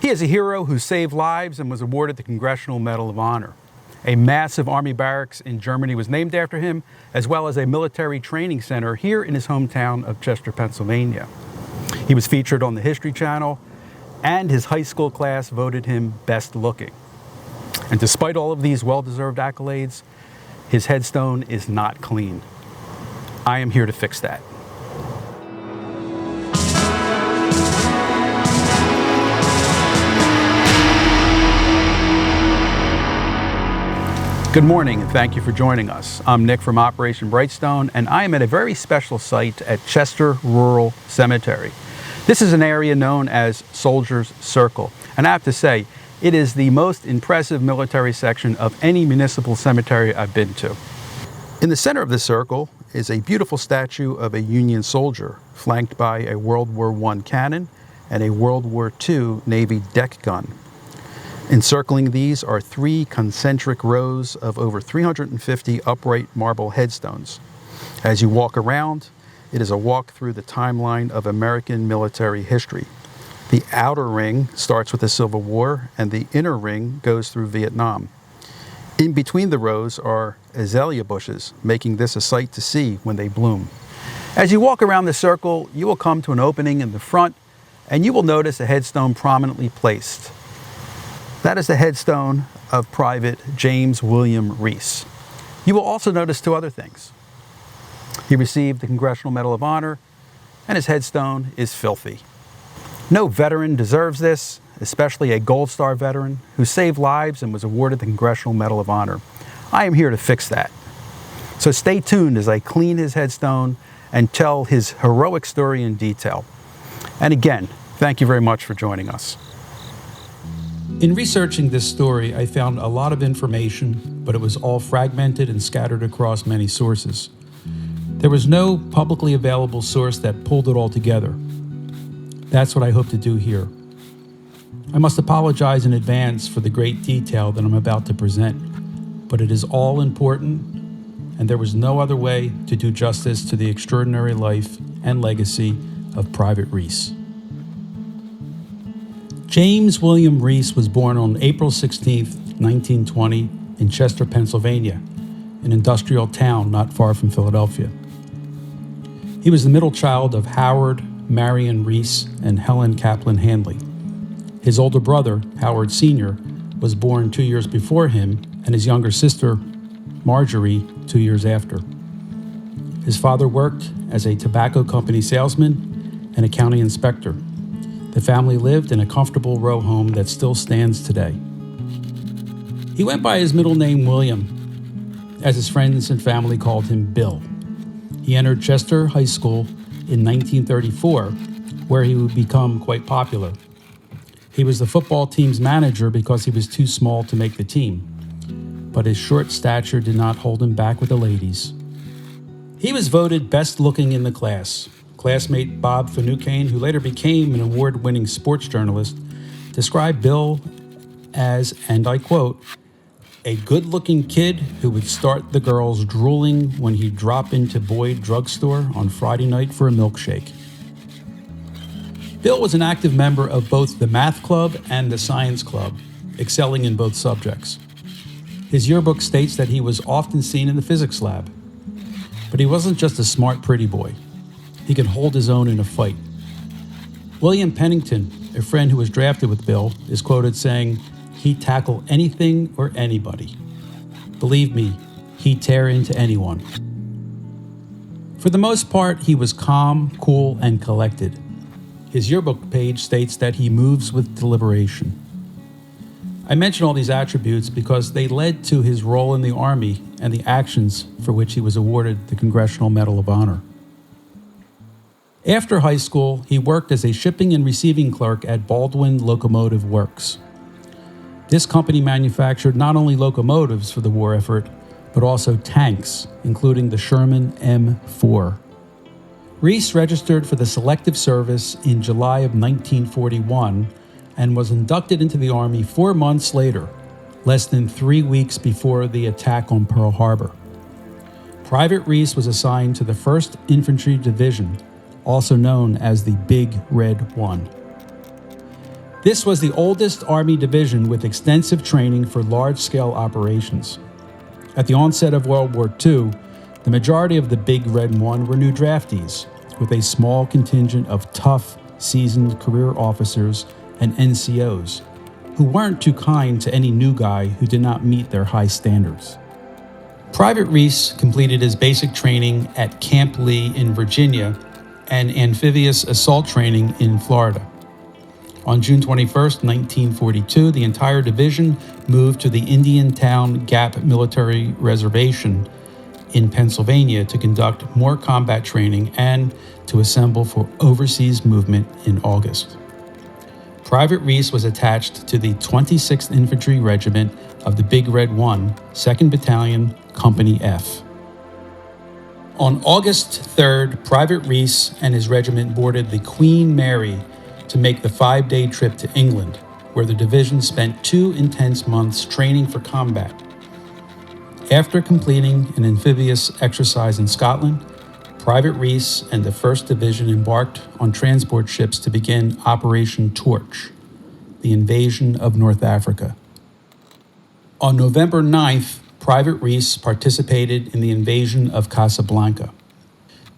He is a hero who saved lives and was awarded the Congressional Medal of Honor. A massive army barracks in Germany was named after him, as well as a military training center here in his hometown of Chester, Pennsylvania. He was featured on the History Channel, and his high school class voted him best looking. And despite all of these well-deserved accolades, his headstone is not clean. I am here to fix that. Good morning, and thank you for joining us. I'm Nick from Operation Brightstone, and I am at a very special site at Chester Rural Cemetery. This is an area known as Soldiers' Circle, and I have to say, it is the most impressive military section of any municipal cemetery I've been to. In the center of the circle is a beautiful statue of a Union soldier, flanked by a World War I cannon and a World War II Navy deck gun. Encircling these are 3 concentric rows of over 350 upright marble headstones. As you walk around, it is a walk through the timeline of American military history. The outer ring starts with the Civil War, and the inner ring goes through Vietnam. In between the rows are azalea bushes, making this a sight to see when they bloom. As you walk around the circle, you will come to an opening in the front, and you will notice a headstone prominently placed. That is the headstone of Private James William Reese. You will also notice 2 other things. He received the Congressional Medal of Honor, and his headstone is filthy. No veteran deserves this, especially a Gold Star veteran who saved lives and was awarded the Congressional Medal of Honor. I am here to fix that. So stay tuned as I clean his headstone and tell his heroic story in detail. And again, thank you very much for joining us. In researching this story, I found a lot of information, but it was all fragmented and scattered across many sources. There was no publicly available source that pulled it all together. That's what I hope to do here. I must apologize in advance for the great detail that I'm about to present, but it is all important, and there was no other way to do justice to the extraordinary life and legacy of Private Reese. James William Reese was born on April 16, 1920, in Chester, Pennsylvania, an industrial town not far from Philadelphia. He was the middle child of Howard Marion Reese and Helen Kaplan Handley. His older brother, Howard Sr., was born 2 years before him, and his younger sister, Marjorie, 2 years after. His father worked as a tobacco company salesman and a county inspector. The family lived in a comfortable row home that still stands today. He went by his middle name William, as his friends and family called him Bill. He entered Chester High School in 1934, where he would become quite popular. He was the football team's manager because he was too small to make the team, but his short stature did not hold him back with the ladies. He was voted best looking in the class. Classmate Bob Finucane, who later became an award-winning sports journalist, described Bill as, and I quote, a good-looking kid who would start the girls drooling when he'd drop into Boyd Drugstore on Friday night for a milkshake. Bill was an active member of both the math club and the science club, excelling in both subjects. His yearbook states that he was often seen in the physics lab. But he wasn't just a smart, pretty boy. He could hold his own in a fight. William Pennington, a friend who was drafted with Bill, is quoted saying, "He'd tackle anything or anybody. Believe me, he'd tear into anyone." For the most part, he was calm, cool, and collected. His yearbook page states that he moves with deliberation. I mention all these attributes because they led to his role in the Army and the actions for which he was awarded the Congressional Medal of Honor. After high school, he worked as a shipping and receiving clerk at Baldwin Locomotive Works. This company manufactured not only locomotives for the war effort, but also tanks, including the Sherman M4. Reese registered for the Selective Service in July of 1941 and was inducted into the Army 4 months later, less than 3 weeks before the attack on Pearl Harbor. Private Reese was assigned to the 1st Infantry Division, also known as the Big Red One. This was the oldest Army division with extensive training for large-scale operations. At the onset of World War II, the majority of the Big Red One were new draftees, with a small contingent of tough, seasoned career officers and NCOs, who weren't too kind to any new guy who did not meet their high standards. Private Reese completed his basic training at Camp Lee in Virginia and amphibious assault training in Florida. On June 21, 1942, the entire division moved to the Indiantown Gap Military Reservation in Pennsylvania to conduct more combat training and to assemble for overseas movement in August. Private Reese was attached to the 26th Infantry Regiment of the Big Red One, 2nd Battalion, Company F. On August 3rd, Private Reese and his regiment boarded the Queen Mary to make the 5-day trip to England, where the division spent 2 intense months training for combat. After completing an amphibious exercise in Scotland, Private Reese and the 1st Division embarked on transport ships to begin Operation Torch, the invasion of North Africa. On November 9th, Private Reese participated in the invasion of Casablanca.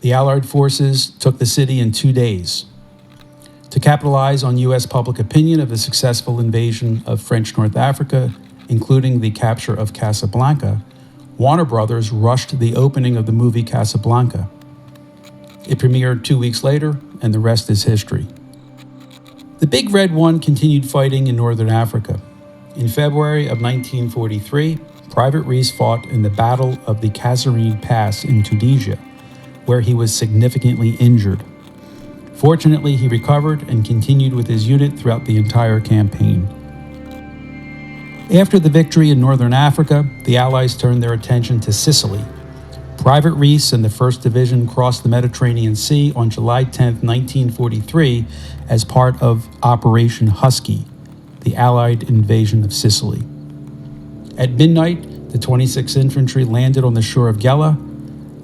The Allied forces took the city in 2 days. To capitalize on U.S. public opinion of the successful invasion of French North Africa, including the capture of Casablanca, Warner Brothers rushed the opening of the movie Casablanca. It premiered 2 weeks later, and the rest is history. The Big Red One continued fighting in northern Africa. In February of 1943, Private Reese fought in the Battle of the Kasserine Pass in Tunisia, where he was significantly injured. Fortunately, he recovered and continued with his unit throughout the entire campaign. After the victory in northern Africa, the Allies turned their attention to Sicily. Private Reese and the 1st Division crossed the Mediterranean Sea on July 10, 1943, as part of Operation Husky, the Allied invasion of Sicily. At midnight, the 26th Infantry landed on the shore of Gela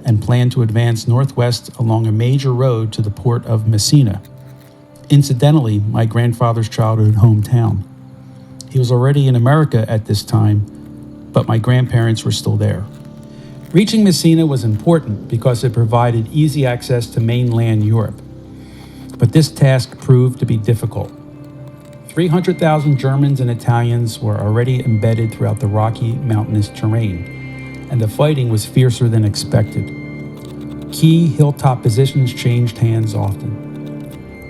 and planned to advance northwest along a major road to the port of Messina. Incidentally, my grandfather's childhood hometown. He was already in America at this time, but my grandparents were still there. Reaching Messina was important because it provided easy access to mainland Europe. But this task proved to be difficult. 300,000 Germans and Italians were already embedded throughout the rocky, mountainous terrain, and the fighting was fiercer than expected. Key hilltop positions changed hands often.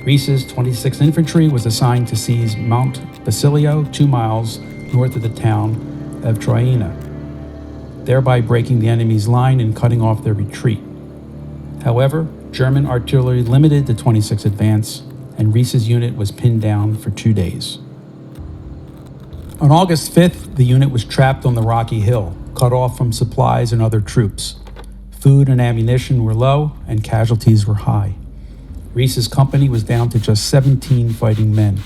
Reese's 26th Infantry was assigned to seize Monte Basilio, 2 miles north of the town of Troina, thereby breaking the enemy's line and cutting off their retreat. However, German artillery limited the 26th advance, and Reese's unit was pinned down for 2 days. On August 5th, the unit was trapped on the rocky hill, cut off from supplies and other troops. Food and ammunition were low, and casualties were high. Reese's company was down to just 17 fighting men.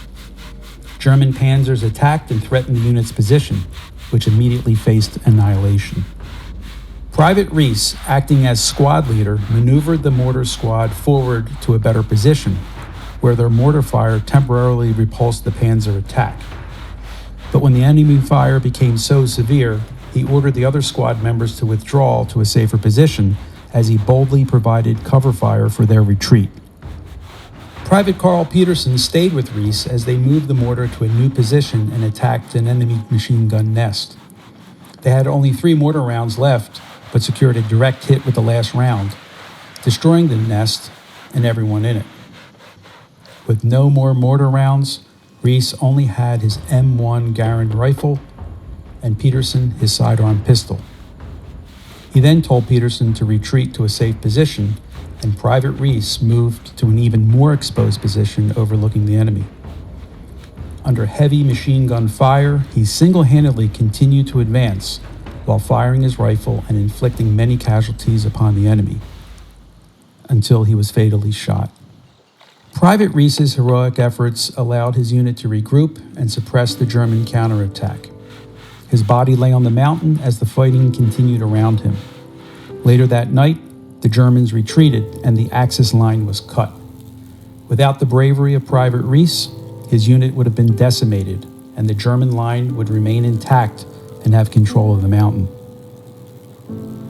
German panzers attacked and threatened the unit's position, which immediately faced annihilation. Private Reese, acting as squad leader, maneuvered the mortar squad forward to a better position, where their mortar fire temporarily repulsed the panzer attack. But when the enemy fire became so severe, he ordered the other squad members to withdraw to a safer position as he boldly provided cover fire for their retreat. Private Carl Peterson stayed with Reese as they moved the mortar to a new position and attacked an enemy machine gun nest. They had only 3 mortar rounds left, but secured a direct hit with the last round, destroying the nest and everyone in it. With no more mortar rounds, Reese only had his M1 Garand rifle and Peterson his sidearm pistol. He then told Peterson to retreat to a safe position, and Private Reese moved to an even more exposed position overlooking the enemy. Under heavy machine gun fire, he single-handedly continued to advance while firing his rifle and inflicting many casualties upon the enemy, until he was fatally shot. Private Reese's heroic efforts allowed his unit to regroup and suppress the German counterattack. His body lay on the mountain as the fighting continued around him. Later that night, the Germans retreated and the Axis line was cut. Without the bravery of Private Reese, his unit would have been decimated, and the German line would remain intact and have control of the mountain.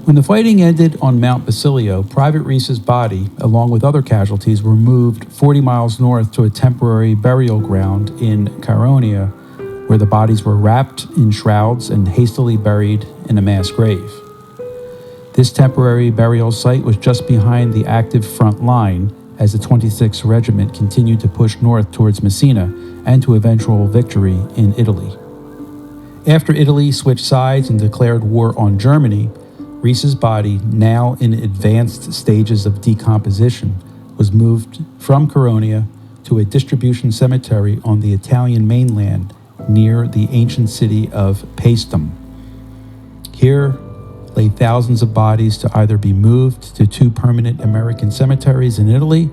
When the fighting ended on Mount Basilio, Private Reese's body, along with other casualties, were moved 40 miles north to a temporary burial ground in Caronia, where the bodies were wrapped in shrouds and hastily buried in a mass grave. This temporary burial site was just behind the active front line as the 26th Regiment continued to push north towards Messina and to eventual victory in Italy. After Italy switched sides and declared war on Germany, Reese's body, now in advanced stages of decomposition, was moved from Caronia to a distribution cemetery on the Italian mainland near the ancient city of Paestum. Here lay thousands of bodies to either be moved to two permanent American cemeteries in Italy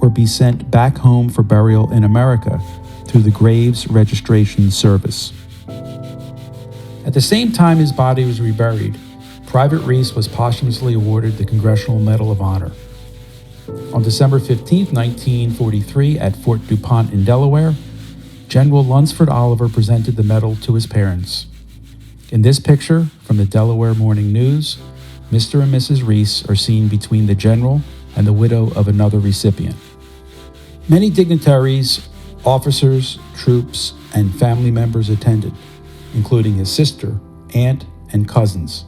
or be sent back home for burial in America through the Graves Registration Service. At the same time his body was reburied, Private Reese was posthumously awarded the Congressional Medal of Honor. On December 15, 1943, at Fort DuPont in Delaware, General Lunsford Oliver presented the medal to his parents. In this picture from the Delaware Morning News, Mr. and Mrs. Reese are seen between the general and the widow of another recipient. Many dignitaries, officers, troops, and family members attended, including his sister, aunt, and cousins.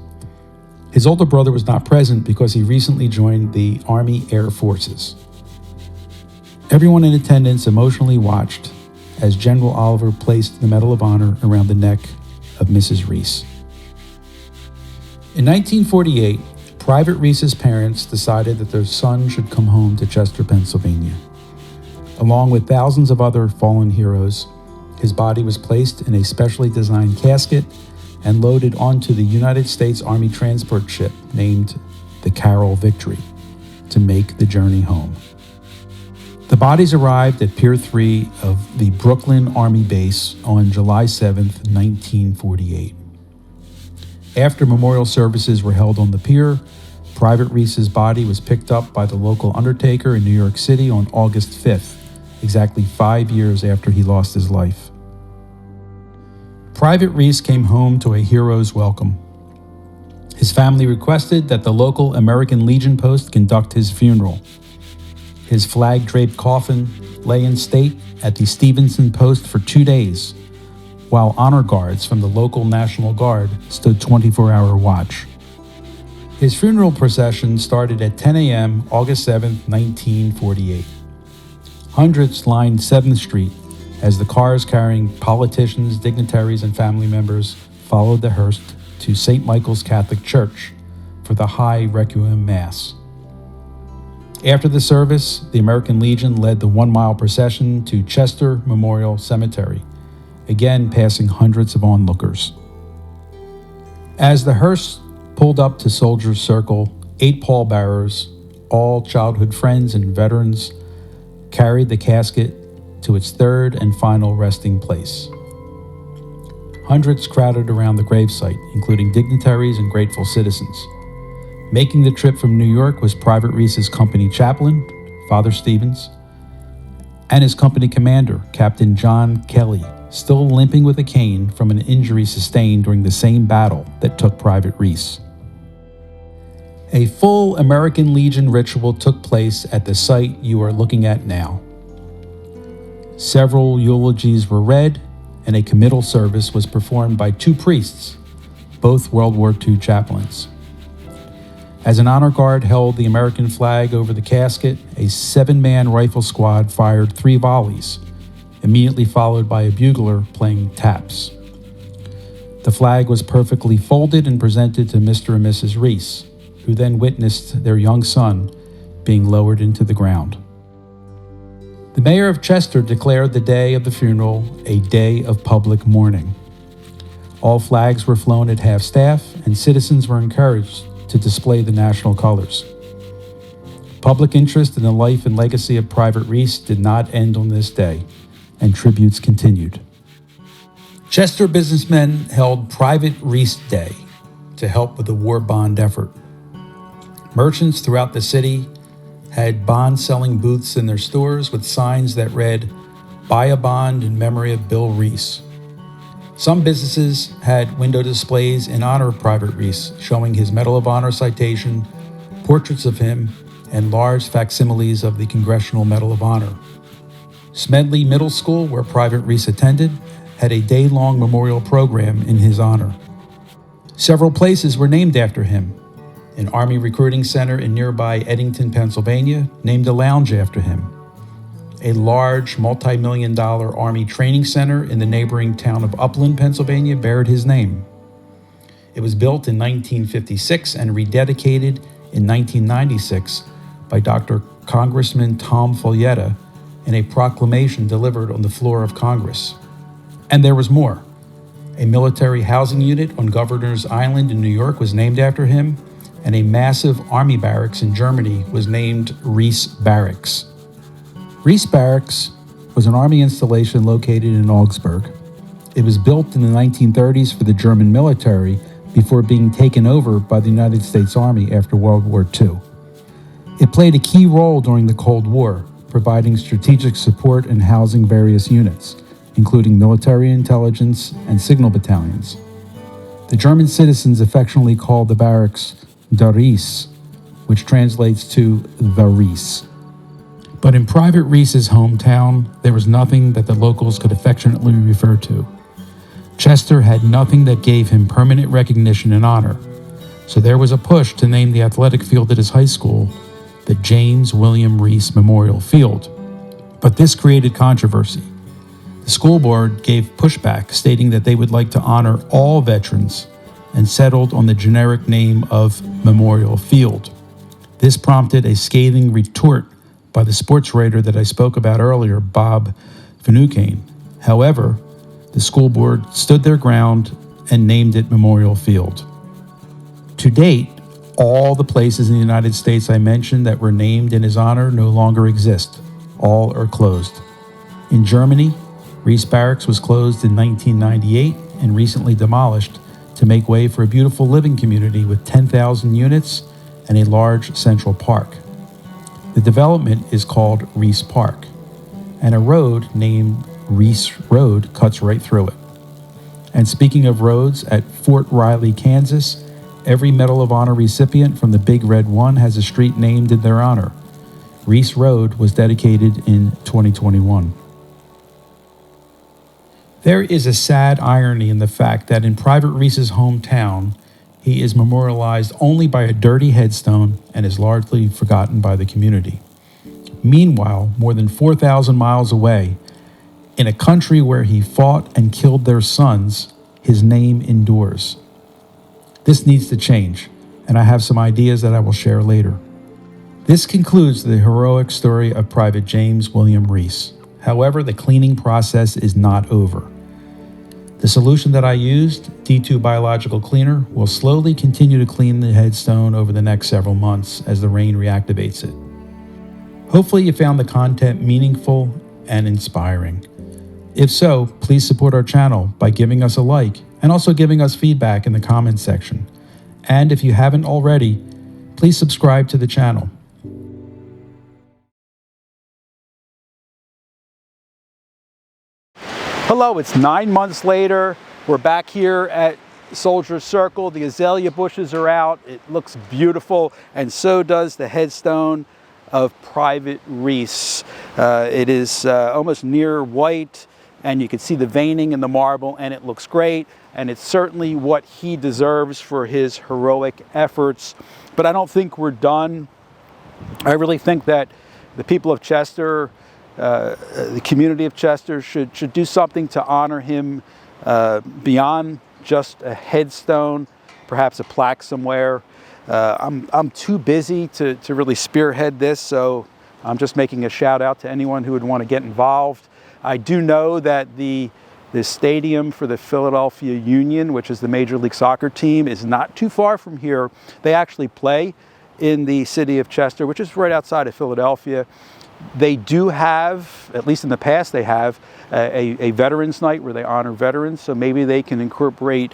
His older brother was not present because he recently joined the Army Air Forces. Everyone in attendance emotionally watched as General Oliver placed the Medal of Honor around the neck of Mrs. Reese. In 1948, Private Reese's parents decided that their son should come home to Chester, Pennsylvania. Along with thousands of other fallen heroes, his body was placed in a specially designed casket and loaded onto the United States Army transport ship named the Carroll Victory to make the journey home. The bodies arrived at Pier 3 of the Brooklyn Army Base on July 7, 1948. After memorial services were held on the pier, Private Reese's body was picked up by the local undertaker in New York City on August 5th, exactly 5 years after he lost his life. Private Reese came home to a hero's welcome. His family requested that the local American Legion post conduct his funeral. His flag-draped coffin lay in state at the Stevenson post for 2 days, while honor guards from the local National Guard stood 24-hour watch. His funeral procession started at 10 a.m. August 7, 1948. Hundreds lined 7th Street as the cars carrying politicians, dignitaries, and family members followed the hearse to St. Michael's Catholic Church for the High Requiem Mass. After the service, the American Legion led the 1-mile procession to Chester Memorial Cemetery, again passing hundreds of onlookers. As the hearse pulled up to Soldiers Circle, 8 pallbearers, all childhood friends and veterans, carried the casket to its third and final resting place. Hundreds crowded around the gravesite, including dignitaries and grateful citizens. Making the trip from New York was Private Reese's company chaplain, Father Stevens, and his company commander, Captain John Kelly, still limping with a cane from an injury sustained during the same battle that took Private Reese. A full American Legion ritual took place at the site you are looking at now. Several eulogies were read, and a committal service was performed by 2 priests, both World War II chaplains. As an honor guard held the American flag over the casket, a 7-man rifle squad fired 3 volleys, immediately followed by a bugler playing taps. The flag was perfectly folded and presented to Mr. and Mrs. Reese, who then witnessed their young son being lowered into the ground. The mayor of Chester declared the day of the funeral a day of public mourning. All flags were flown at half-staff, and citizens were encouraged to display the national colors. Public interest in the life and legacy of Private Reese did not end on this day, and tributes continued. Chester businessmen held Private Reese Day to help with the war bond effort. Merchants throughout the city had bond-selling booths in their stores with signs that read, Buy a bond in memory of Bill Reese. Some businesses had window displays in honor of Private Reese, showing his Medal of Honor citation, portraits of him, and large facsimiles of the Congressional Medal of Honor. Smedley Middle School, where Private Reese attended, had a day-long memorial program in his honor. Several places were named after him. An Army recruiting center in nearby Eddington, Pennsylvania, named a lounge after him. A large multi-million-dollar Army training center in the neighboring town of Upland, Pennsylvania, beared his name. It was built in 1956 and rededicated in 1996 by Dr. Congressman Tom Folletta in a proclamation delivered on the floor of Congress. And there was more. A military housing unit on Governor's Island in New York was named after him, and a massive army barracks in Germany was named Reese Barracks. Reese Barracks was an army installation located in Augsburg. It was built in the 1930s for the German military before being taken over by the United States Army after World War II. It played a key role during the Cold War, providing strategic support and housing various units, including military intelligence and signal battalions. The German citizens affectionately called the barracks Der Reese, which translates to the Reese. But in Private Reese's hometown, there was nothing that the locals could affectionately refer to. Chester had nothing that gave him permanent recognition and honor, so there was a push to name the athletic field at his high school the James William Reese Memorial Field. But this created controversy. The school board gave pushback, stating that they would like to honor all veterans and settled on the generic name of Memorial Field. This prompted a scathing retort by the sports writer that I spoke about earlier, Bob Finucane. However, the school board stood their ground and named it Memorial Field. To date, all the places in the United States I mentioned that were named in his honor no longer exist. All are closed. In Germany, Reese Barracks was closed in 1998 and recently demolished to make way for a beautiful living community with 10,000 units and a large central park. The development is called Reese Park, and a road named Reese Road cuts right through it. And speaking of roads, at Fort Riley, Kansas, every Medal of Honor recipient from the Big Red One has a street named in their honor. Reese Road was dedicated in 2021. There is a sad irony in the fact that in Private Reese's hometown, he is memorialized only by a dirty headstone and is largely forgotten by the community. Meanwhile, more than 4,000 miles away, in a country where he fought and killed their sons, his name endures. This needs to change, and I have some ideas that I will share later. This concludes the heroic story of Private James William Reese. However, the cleaning process is not over. The solution that I used, D2 Biological Cleaner, will slowly continue to clean the headstone over the next several months as the rain reactivates it. Hopefully you found the content meaningful and inspiring. If so, please support our channel by giving us a like and also giving us feedback in the comments section. And if you haven't already, please subscribe to the channel. Hello, it's 9 months later. We're back here at Soldiers Circle. The azalea bushes are out. It looks beautiful, and so does the headstone of Private Reese. It is almost near white, and you can see the veining in the marble, and it looks great, and it's certainly what he deserves for his heroic efforts. But I don't think we're done. I really think that the people of Chester, the community of Chester should do something to honor him beyond just a headstone, perhaps a plaque somewhere. I'm too busy to really spearhead this, so I'm just making a shout out to anyone who would want to get involved. I do know that the stadium for the Philadelphia Union, which is the Major League Soccer team, is not too far from here. They actually play in the city of Chester, which is right outside of Philadelphia. They do have, at least in the past, they have a Veterans Night where they honor veterans, so maybe they can incorporate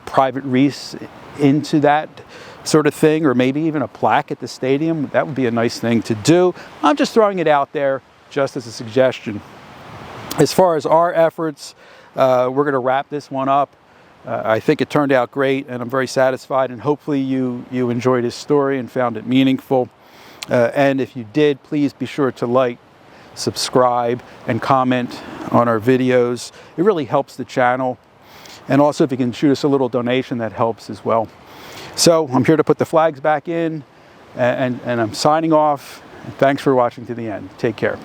Private Reese into that sort of thing, or maybe even a plaque at the stadium. That would be a nice thing to do. I'm just throwing it out there just as a suggestion. As far as our efforts, we're going to wrap this one up. I think it turned out great, and I'm very satisfied, and hopefully you enjoyed his story and found it meaningful. And if you did, please be sure to like, subscribe, and comment on our videos. It really helps the channel. And also, if you can shoot us a little donation, that helps as well. So I'm here to put the flags back in, and I'm signing off. Thanks for watching to the end. Take care.